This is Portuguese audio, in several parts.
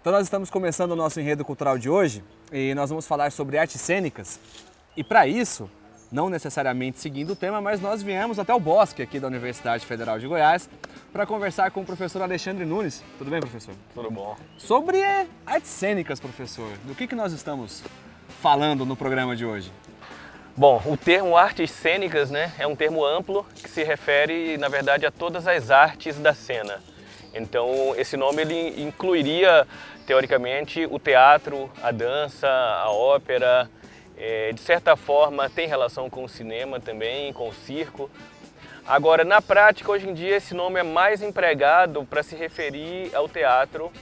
Então nós estamos começando o nosso enredo cultural de hoje e nós vamos falar sobre artes cênicas. E para isso, não necessariamente seguindo o tema, mas nós viemos até o bosque aqui da Universidade Federal de Goiás para conversar com o professor Alexandre Nunes. Tudo bem, professor? Tudo bom. Sobre artes cênicas, professor. Do que nós estamos falando no programa de hoje? Bom, o termo artes cênicas, né, é um termo amplo que se refere, na verdade, a todas as artes da cena. Então, esse nome ele incluiria, teoricamente, o teatro, a dança, a ópera. De certa forma, tem relação com o cinema também, com o circo. Agora, na prática, hoje em dia, esse nome é mais empregado para se referir ao teatro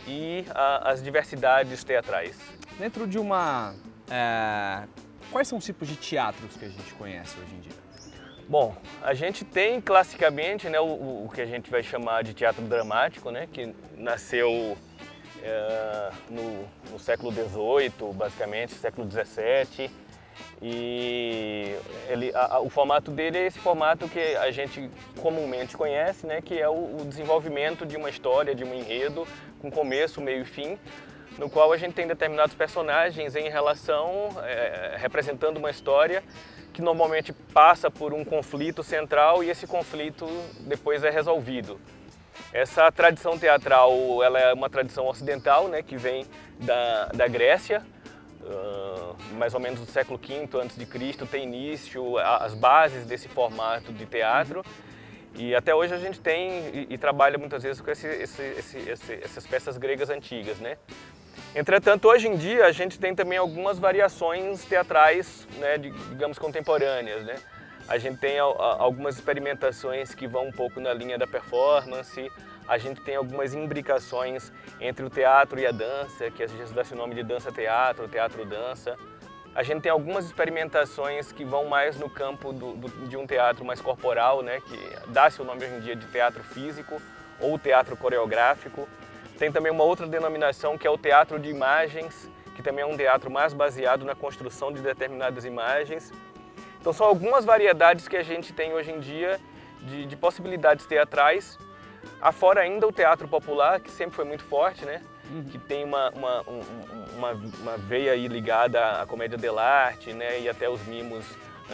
e às diversidades teatrais. Dentro de uma... Quais são os tipos de teatros que a gente conhece hoje em dia? Bom, a gente tem classicamente, né, o que a gente vai chamar de teatro dramático, né, que nasceu no século XVIII, basicamente, século XVII, e o formato dele é esse formato que a gente comumente conhece, né, que é o desenvolvimento de uma história, de um enredo, com começo, meio e fim, no qual a gente tem determinados personagens em relação, representando uma história que normalmente passa por um conflito central e esse conflito depois é resolvido. Essa tradição teatral ela é uma tradição ocidental, né, que vem da Grécia, mais ou menos do século V a.C., tem início as bases desse formato de teatro. E até hoje a gente tem e trabalha muitas vezes com essas peças gregas antigas, né? Entretanto, hoje em dia a gente tem também algumas variações teatrais, né, digamos contemporâneas, né? A gente tem algumas experimentações que vão um pouco na linha da performance, a gente tem algumas imbricações entre o teatro e a dança, que a gente dá esse nome de dança-teatro, teatro-dança. A gente tem algumas experimentações que vão mais no campo de um teatro mais corporal, né, que dá-se o nome hoje em dia de teatro físico ou teatro coreográfico. Tem também uma outra denominação que é o teatro de imagens, que também é um teatro mais baseado na construção de determinadas imagens. Então são algumas variedades que a gente tem hoje em dia de possibilidades teatrais, afora ainda o teatro popular, que sempre foi muito forte, né? Que tem uma veia aí ligada à comédia dell'arte, né? E até os mimos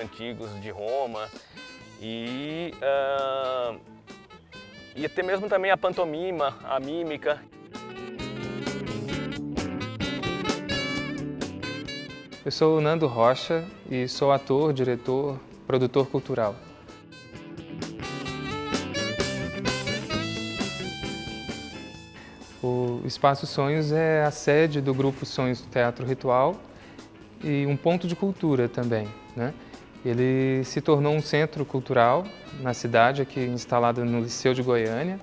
antigos de Roma. E até mesmo também a pantomima, a mímica. Eu sou o Nando Rocha e sou ator, diretor, produtor cultural. O Espaço Sonhos é a sede do Grupo Sonhos do Teatro Ritual e um ponto de cultura também, né? Ele se tornou um centro cultural na cidade, aqui instalado no Liceu de Goiânia,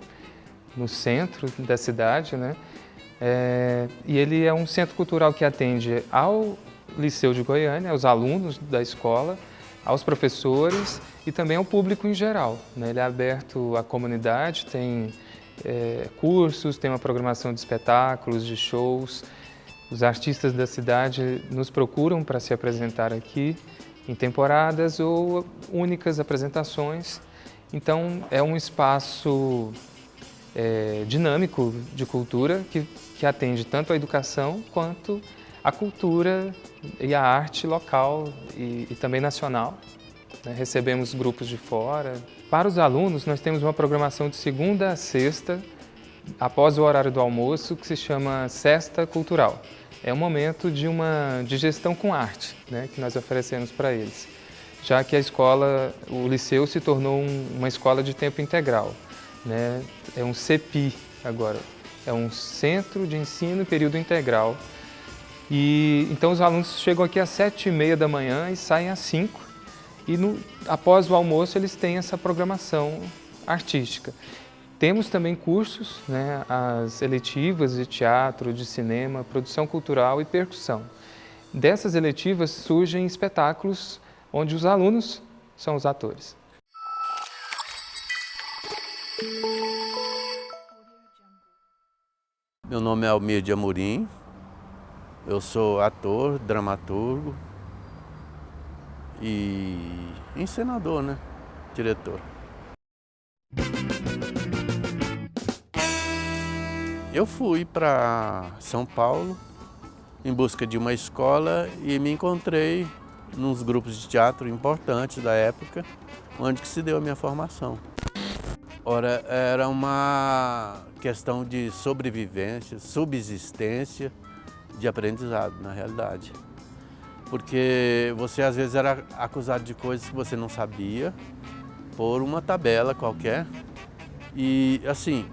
no centro da cidade, né? E ele é um centro cultural que atende ao Liceu de Goiânia, aos alunos da escola, aos professores e também ao público em geral, né? Ele é aberto à comunidade, tem cursos, tem uma programação de espetáculos, de shows. Os artistas da cidade nos procuram para se apresentar aqui em temporadas ou únicas apresentações. Então é um espaço dinâmico de cultura que atende tanto a educação quanto a cultura e a arte local e também nacional. Recebemos grupos de fora. Para os alunos, nós temos uma programação de segunda a sexta, após o horário do almoço, que se chama Sesta Cultural. É um momento de gestão com arte, né, que nós oferecemos para eles, já que a escola, o liceu se tornou uma escola de tempo integral, né? É um CEPI agora, é um Centro de Ensino Período Integral. E então os alunos chegam aqui às 7h30 da manhã e saem às 5h. E após o almoço eles têm essa programação artística. Temos também cursos, né, as eletivas de teatro, de cinema, produção cultural e percussão. Dessas eletivas surgem espetáculos onde os alunos são os atores. Meu nome é Almir de Amorim, eu sou ator, dramaturgo e encenador, né? Diretor. eu fui para São Paulo em busca de uma escola e me encontrei nos grupos de teatro importantes da época, onde que se deu a minha formação. Ora, era uma questão de sobrevivência, subsistência, de aprendizado, na realidade. Porque você às vezes era acusado de coisas que você não sabia, por uma tabela qualquer. E assim,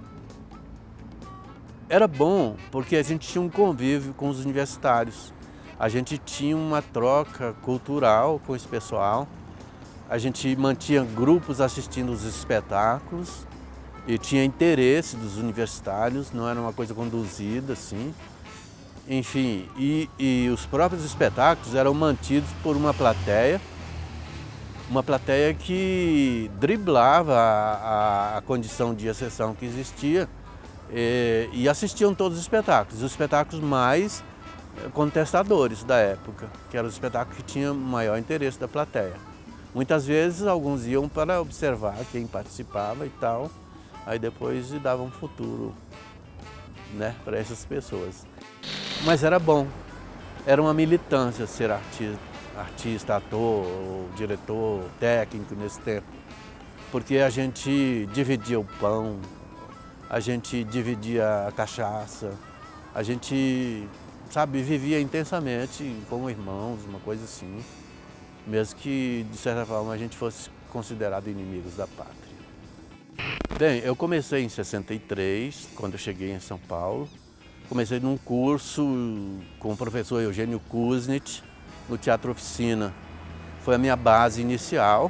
era bom porque a gente tinha um convívio com os universitários. A gente tinha uma troca cultural com esse pessoal. A gente mantinha grupos assistindo os espetáculos e tinha interesse dos universitários, não era uma coisa conduzida assim. Enfim, e os próprios espetáculos eram mantidos por uma plateia que driblava a condição de exceção que existia e assistiam todos os espetáculos mais contestadores da época, que eram os espetáculos que tinham maior interesse da plateia. Muitas vezes alguns iam para observar quem participava e tal, aí depois davam um futuro, né, para essas pessoas. Mas era bom, era uma militância ser artista, ator, diretor, técnico nesse tempo, porque a gente dividia o pão, a gente dividia a cachaça, a gente, sabe, vivia intensamente como irmãos, uma coisa assim, mesmo que de certa forma a gente fosse considerado inimigos da pátria. Bem, eu comecei em 63, quando eu cheguei em São Paulo. Comecei num curso com o professor Eugênio Kuznit, no Teatro Oficina. Foi a minha base inicial,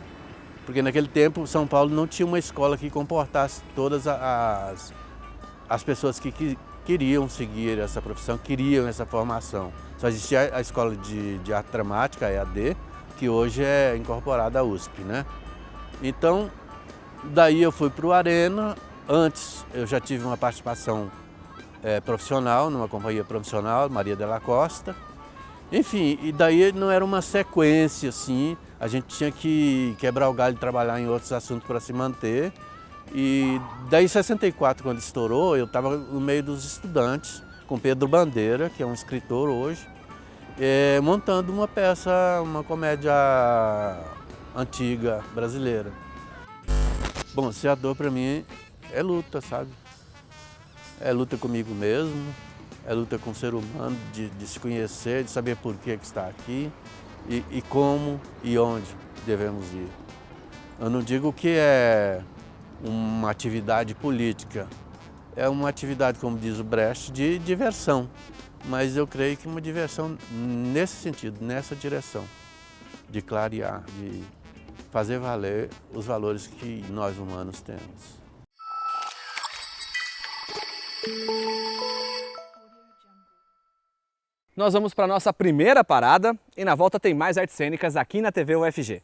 porque naquele tempo São Paulo não tinha uma escola que comportasse todas as pessoas que queriam seguir essa profissão, queriam essa formação. Só existia a escola de arte dramática, a EAD, que hoje é incorporada à USP, né? Então, daí eu fui para o Arena. Antes eu já tive uma participação profissional, numa companhia profissional, Maria de la Costa. Enfim, e daí não era uma sequência assim, a gente tinha que quebrar o galho e trabalhar em outros assuntos para se manter. E daí em 64, quando estourou, eu estava no meio dos estudantes, com Pedro Bandeira, que é um escritor hoje, montando uma peça, uma comédia antiga brasileira. Bom, ser ator para mim é luta, sabe? É luta comigo mesmo, é luta com o ser humano, de se conhecer, de saber por que está aqui e como e onde devemos ir. Eu não digo que é uma atividade política, é uma atividade, como diz o Brecht, de diversão. Mas eu creio que uma diversão nesse sentido, nessa direção, de clarear, de fazer valer os valores que nós humanos temos. Nós vamos para a nossa primeira parada e na volta tem mais artes cênicas aqui na TV UFG.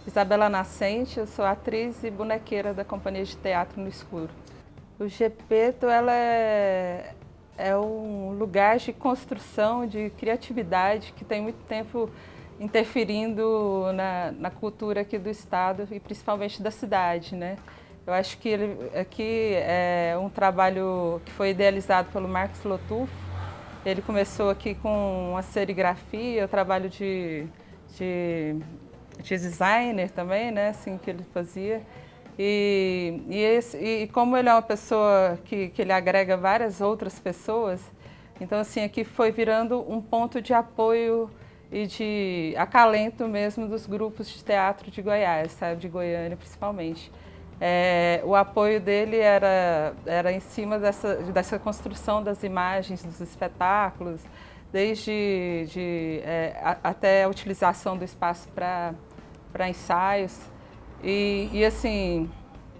Isabela Nascente, eu sou atriz e bonequeira da Companhia de Teatro no Escuro. O Geppetto é um lugar de construção, de criatividade que tem muito tempo interferindo na cultura aqui do estado e principalmente da cidade, né? Eu acho que ele aqui é um trabalho que foi idealizado pelo Marcos Lotufo. Ele começou aqui com uma serigrafia, o trabalho de designer também, né, assim, que ele fazia. E como ele é uma pessoa que ele agrega várias outras pessoas, então assim, aqui foi virando um ponto de apoio e de acalento mesmo dos grupos de teatro de Goiás, sabe, de Goiânia principalmente. O apoio dele era em cima dessa construção das imagens, dos espetáculos, desde até a utilização do espaço para ensaios. E assim,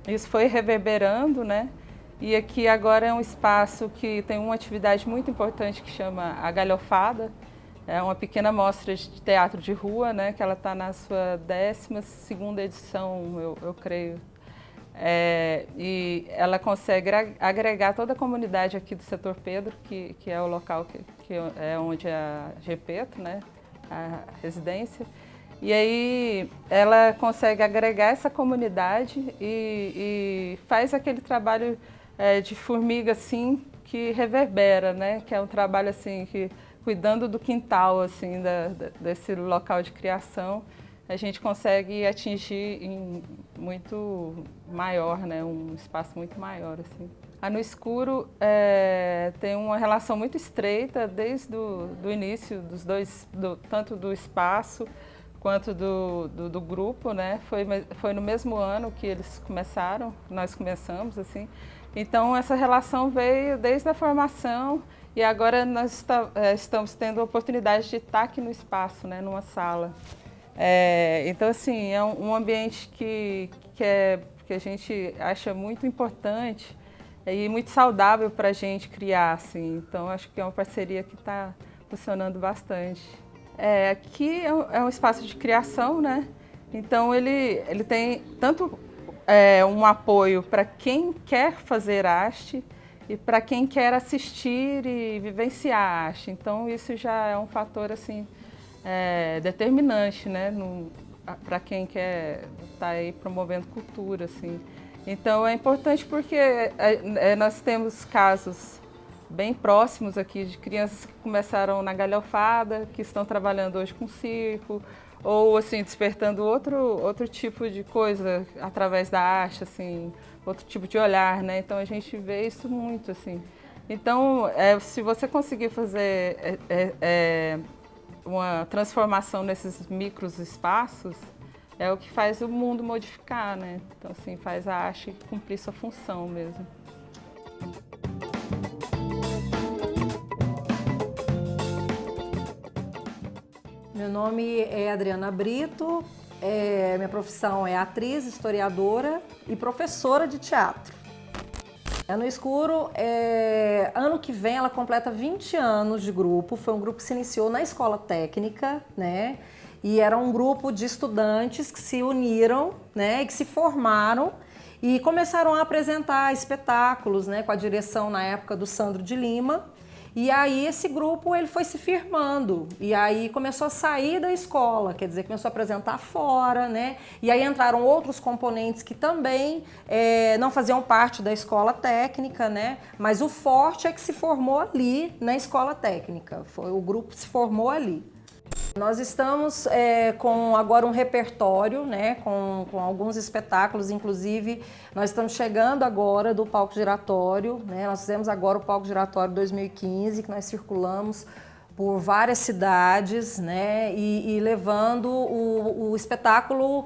isso foi reverberando, né? E aqui agora é um espaço que tem uma atividade muito importante que chama A Galhofada. É uma pequena mostra de teatro de rua, né? Que ela está na sua 12ª edição, eu creio. E ela consegue agregar toda a comunidade aqui do Setor Pedro, que é o local que é onde é a Gepeto, né, a residência. E aí ela consegue agregar essa comunidade e faz aquele trabalho de formiga assim que reverbera, né, que é um trabalho assim que cuidando do quintal assim desse local de criação, a gente consegue atingir muito maior, né, um espaço muito maior assim. A No Escuro tem uma relação muito estreita desde do início dos dois, tanto do espaço quanto do grupo, né? Foi no mesmo ano que eles começaram, nós começamos assim. Então essa relação veio desde a formação e agora nós estamos tendo a oportunidade de estar aqui no espaço, né, numa sala. Então assim, é um ambiente que a gente acha muito importante e muito saudável para a gente criar, assim. Então acho que é uma parceria que está funcionando bastante. Aqui é um espaço de criação, né? Então ele tem tanto um apoio para quem quer fazer arte e para quem quer assistir e vivenciar a arte. Então isso já é um fator assim determinante, né? Para quem quer estar aí promovendo cultura, assim. Então é importante porque nós temos casos bem próximos aqui de crianças que começaram na galhofada, que estão trabalhando hoje com circo, ou assim, despertando outro tipo de coisa através da arte, assim, outro tipo de olhar, né? Então a gente vê isso muito, assim. Então, se você conseguir fazer uma transformação nesses micros espaços, é o que faz o mundo modificar, né? Então, assim, faz a arte cumprir sua função mesmo. Meu nome é Adriana Brito, minha profissão é atriz, historiadora e professora de teatro. A No Escuro, ano que vem ela completa 20 anos de grupo, foi um grupo que se iniciou na escola técnica, né? E era um grupo de estudantes que se uniram, né, e que se formaram e começaram a apresentar espetáculos, né, com a direção na época do Sandro de Lima. E aí esse grupo ele foi se firmando e aí começou a sair da escola, quer dizer, começou a apresentar fora, né? E aí entraram outros componentes que também não faziam parte da escola técnica, né? Mas o forte é que se formou ali na escola técnica, o grupo se formou ali. Nós estamos com agora um repertório, né, com alguns espetáculos, inclusive nós estamos chegando agora do Palco Giratório, né, nós fizemos agora o Palco Giratório 2015, que nós circulamos por várias cidades, né, e levando o espetáculo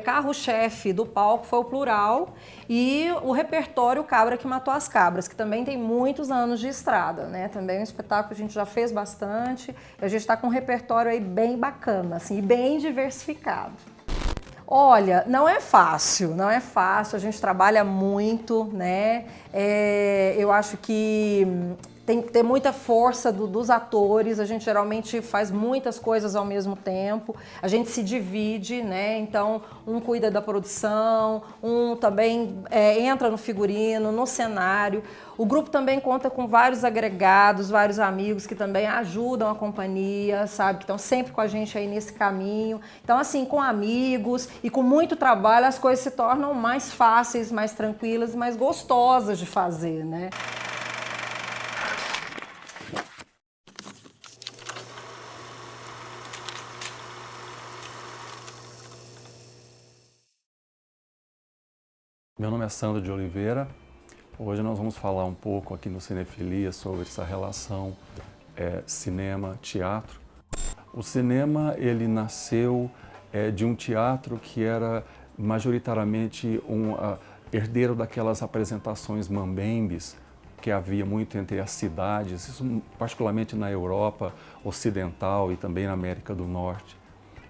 carro-chefe do palco foi o Plural e o repertório Cabra que Matou as Cabras, que também tem muitos anos de estrada, né, também é um espetáculo que a gente já fez bastante, e a gente está com um repertório aí bem bacana, assim, bem diversificado. Olha, não é fácil, a gente trabalha muito, né, eu acho que tem que ter muita força dos atores, a gente geralmente faz muitas coisas ao mesmo tempo, a gente se divide, né? Então um cuida da produção, um também entra no figurino, no cenário. O grupo também conta com vários agregados, vários amigos que também ajudam a companhia, sabe? Que estão sempre com a gente aí nesse caminho. Então assim, com amigos e com muito trabalho as coisas se tornam mais fáceis, mais tranquilas e mais gostosas de fazer, né? Meu nome é Sandro de Oliveira. Hoje nós vamos falar um pouco aqui no Cinefilia sobre essa relação cinema-teatro. O cinema ele nasceu de um teatro que era majoritariamente herdeiro daquelas apresentações mambembes que havia muito entre as cidades, isso particularmente na Europa Ocidental e também na América do Norte.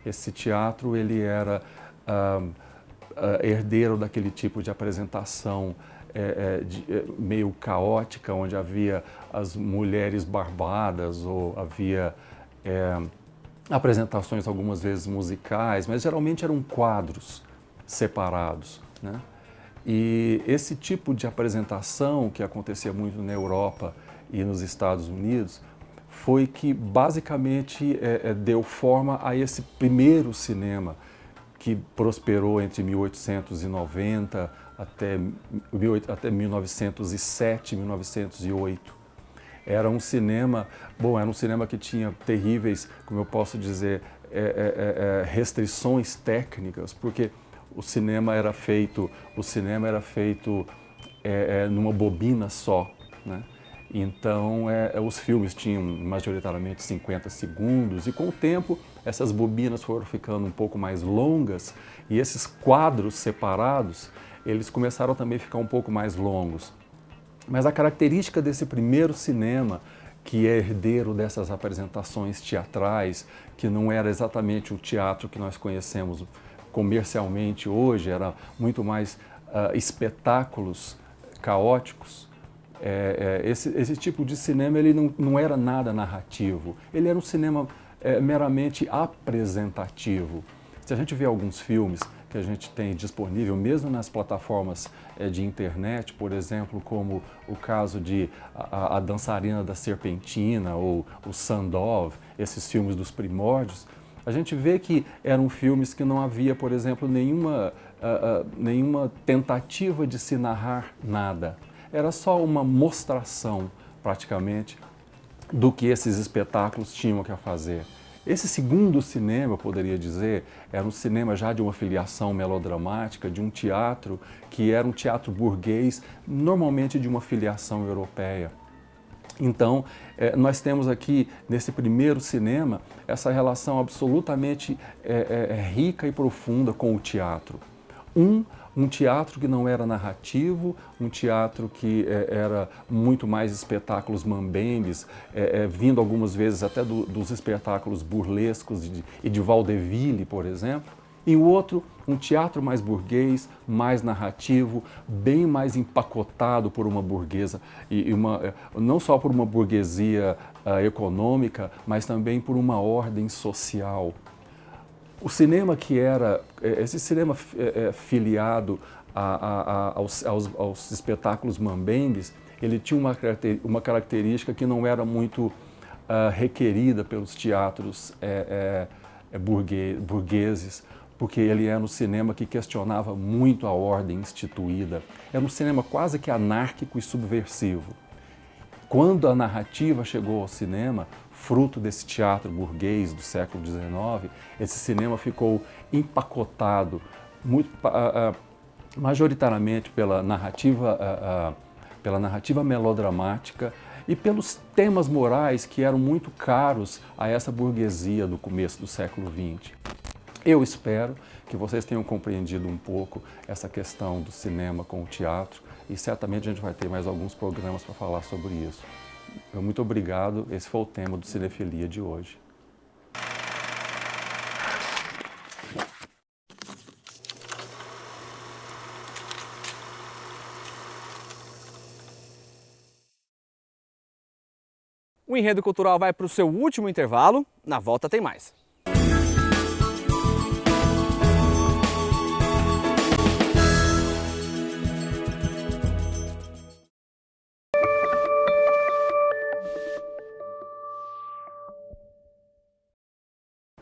Esse teatro ele era herdeiro daquele tipo de apresentação meio caótica, onde havia as mulheres barbadas ou havia apresentações algumas vezes musicais, mas geralmente eram quadros separados, né? E esse tipo de apresentação que acontecia muito na Europa e nos Estados Unidos foi que basicamente deu forma a esse primeiro cinema que prosperou entre 1890 até 1907, 1908. Era um cinema, era um cinema que tinha terríveis, como eu posso dizer, restrições técnicas, porque o cinema era feito numa bobina só, né? Então, os filmes tinham majoritariamente 50 segundos e com o tempo essas bobinas foram ficando um pouco mais longas e esses quadros separados, eles começaram também a ficar um pouco mais longos. Mas a característica desse primeiro cinema, que é herdeiro dessas apresentações teatrais, que não era exatamente o teatro que nós conhecemos comercialmente hoje, era muito mais espetáculos caóticos. Esse tipo de cinema ele não era nada narrativo, ele era um cinema meramente apresentativo. Se a gente vê alguns filmes que a gente tem disponível, mesmo nas plataformas de internet, por exemplo, como o caso de A Dançarina da Serpentina ou o Sandow, esses filmes dos primórdios, a gente vê que eram filmes que não havia, por exemplo, nenhuma tentativa de se narrar nada. Era só uma mostração, praticamente, do que esses espetáculos tinham que fazer. Esse segundo cinema, eu poderia dizer, era um cinema já de uma filiação melodramática, de um teatro que era um teatro burguês, normalmente de uma filiação europeia. Então, nós temos aqui, nesse primeiro cinema, essa relação absolutamente rica e profunda com o teatro. Um teatro que não era narrativo, um teatro que era muito mais espetáculos mambembes, vindo algumas vezes até dos espetáculos burlescos e de vaudeville, por exemplo. E o outro, um teatro mais burguês, mais narrativo, bem mais empacotado por uma burguesa, não só por uma burguesia econômica, mas também por uma ordem social. O cinema esse cinema filiado aos espetáculos mambembes, ele tinha uma característica que não era muito requerida pelos teatros burgueses, porque ele era um cinema que questionava muito a ordem instituída. Era um cinema quase que anárquico e subversivo. Quando a narrativa chegou ao cinema, fruto desse teatro burguês do século XIX, esse cinema ficou empacotado majoritariamente pela narrativa melodramática e pelos temas morais que eram muito caros a essa burguesia do começo do século XX. Eu espero que vocês tenham compreendido um pouco essa questão do cinema com o teatro e certamente a gente vai ter mais alguns programas para falar sobre isso. Muito obrigado, esse foi o tema do Cinefilia de hoje. O Enredo Cultural vai para o seu último intervalo, na volta tem mais.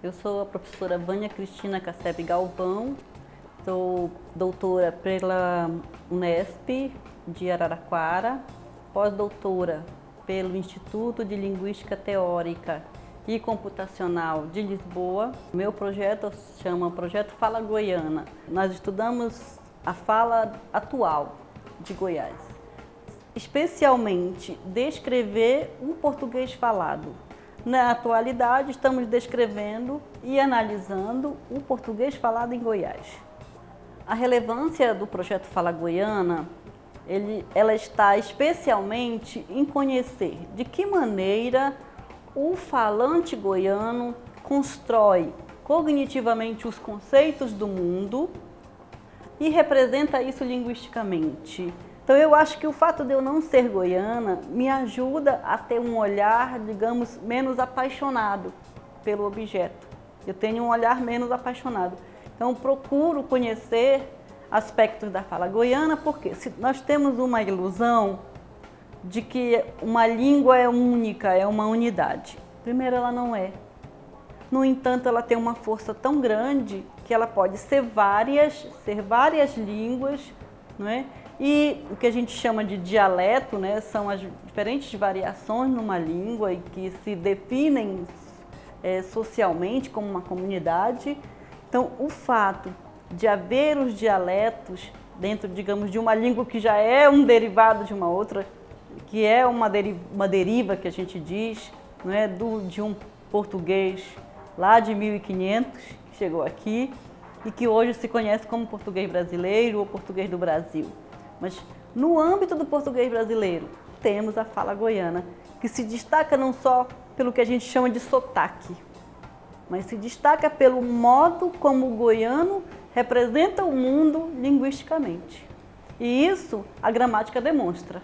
Eu sou a professora Vânia Cristina Casseb Galvão, sou doutora pela Unesp de Araraquara, pós-doutora pelo Instituto de Linguística Teórica e Computacional de Lisboa. Meu projeto se chama Projeto Fala Goiana. Nós estudamos a fala atual de Goiás, especialmente descrever o português falado. Na atualidade, estamos descrevendo e analisando o português falado em Goiás. A relevância do projeto Fala Goiana, ela está especialmente em conhecer de que maneira o falante goiano constrói cognitivamente os conceitos do mundo e representa isso linguisticamente. Então, eu acho que o fato de eu não ser goiana me ajuda a ter um olhar, digamos, menos apaixonado pelo objeto. Eu tenho um olhar menos apaixonado. Então, procuro conhecer aspectos da fala goiana, porque se nós temos uma ilusão de que uma língua é única, é uma unidade. Primeiro, ela não é. No entanto, ela tem uma força tão grande que ela pode ser várias línguas, não é? E o que a gente chama de dialeto, né, são as diferentes variações numa língua e que se definem socialmente como uma comunidade. Então, o fato de haver os dialetos dentro, digamos, de uma língua que já é um derivado de uma outra, que é uma deriva que a gente diz, não é, de um português lá de 1500, que chegou aqui e que hoje se conhece como português brasileiro ou português do Brasil. Mas no âmbito do português brasileiro, temos a fala goiana, que se destaca não só pelo que a gente chama de sotaque, mas se destaca pelo modo como o goiano representa o mundo linguisticamente. E isso a gramática demonstra.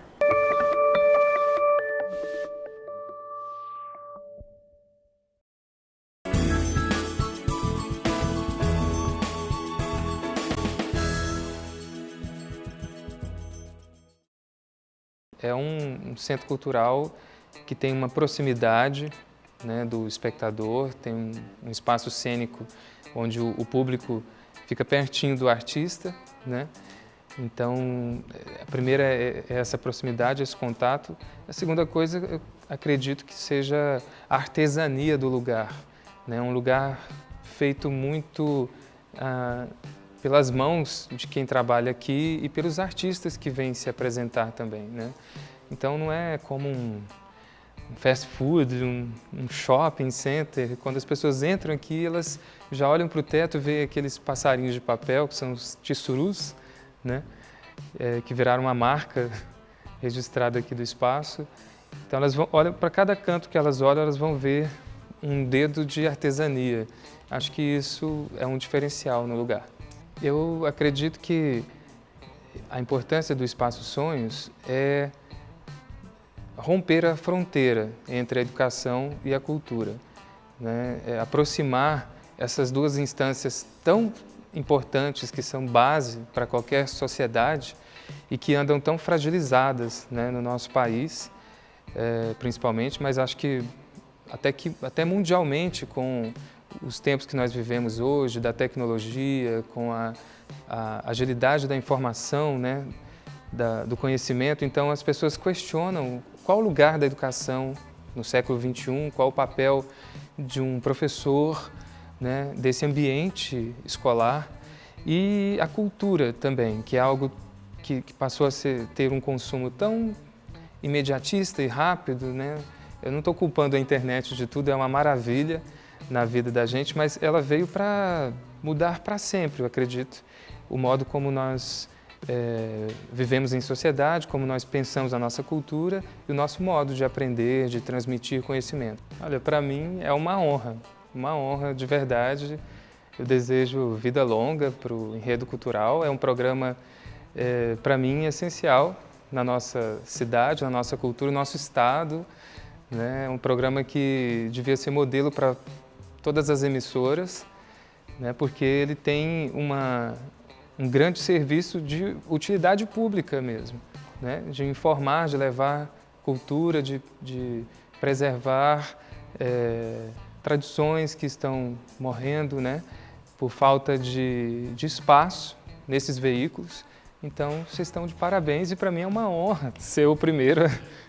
É um centro cultural que tem uma proximidade, né, do espectador, tem um espaço cênico onde o público fica pertinho do artista, né? Então, a primeira é essa proximidade, esse contato. A segunda coisa, eu acredito que seja a artesania do lugar, né? Um lugar feito muito pelas mãos de quem trabalha aqui e pelos artistas que vêm se apresentar também, né? Então não é como um fast food, um shopping center. Quando as pessoas entram aqui, elas já olham para o teto e veem aqueles passarinhos de papel, que são os tissurus, né? Que viraram uma marca registrada aqui do espaço. Então elas olham para cada canto que elas olham, elas vão ver um dedo de artesania. Acho que isso é um diferencial no lugar. Eu acredito que a importância do Espaço Sonhos é romper a fronteira entre a educação e a cultura, né? É aproximar essas duas instâncias tão importantes que são base para qualquer sociedade e que andam tão fragilizadas, né, no nosso país, principalmente, mas acho que até mundialmente, com os tempos que nós vivemos hoje, da tecnologia, com a agilidade da informação, né, do conhecimento. Então as pessoas questionam qual o lugar da educação no século XXI, qual o papel de um professor, né, desse ambiente escolar, e a cultura também, que é algo que passou a ter um consumo tão imediatista e rápido, né? Eu não estou culpando a internet de tudo, é uma maravilha na vida da gente, mas ela veio para mudar para sempre, eu acredito, o modo como nós vivemos em sociedade, como nós pensamos a nossa cultura e o nosso modo de aprender, de transmitir conhecimento. Olha, para mim é uma honra de verdade. Eu desejo vida longa para o Enredo Cultural. É um programa, para mim, essencial na nossa cidade, na nossa cultura, no nosso estado, né? É um programa que devia ser modelo para todas as emissoras, né? Porque ele tem um grande serviço de utilidade pública mesmo, né? De informar, de levar cultura, de preservar tradições que estão morrendo, né? Por falta de espaço nesses veículos. Então, vocês estão de parabéns e para mim é uma honra ser o primeiro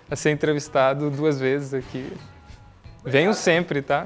a ser entrevistado 2 vezes aqui. Venham sempre, tá?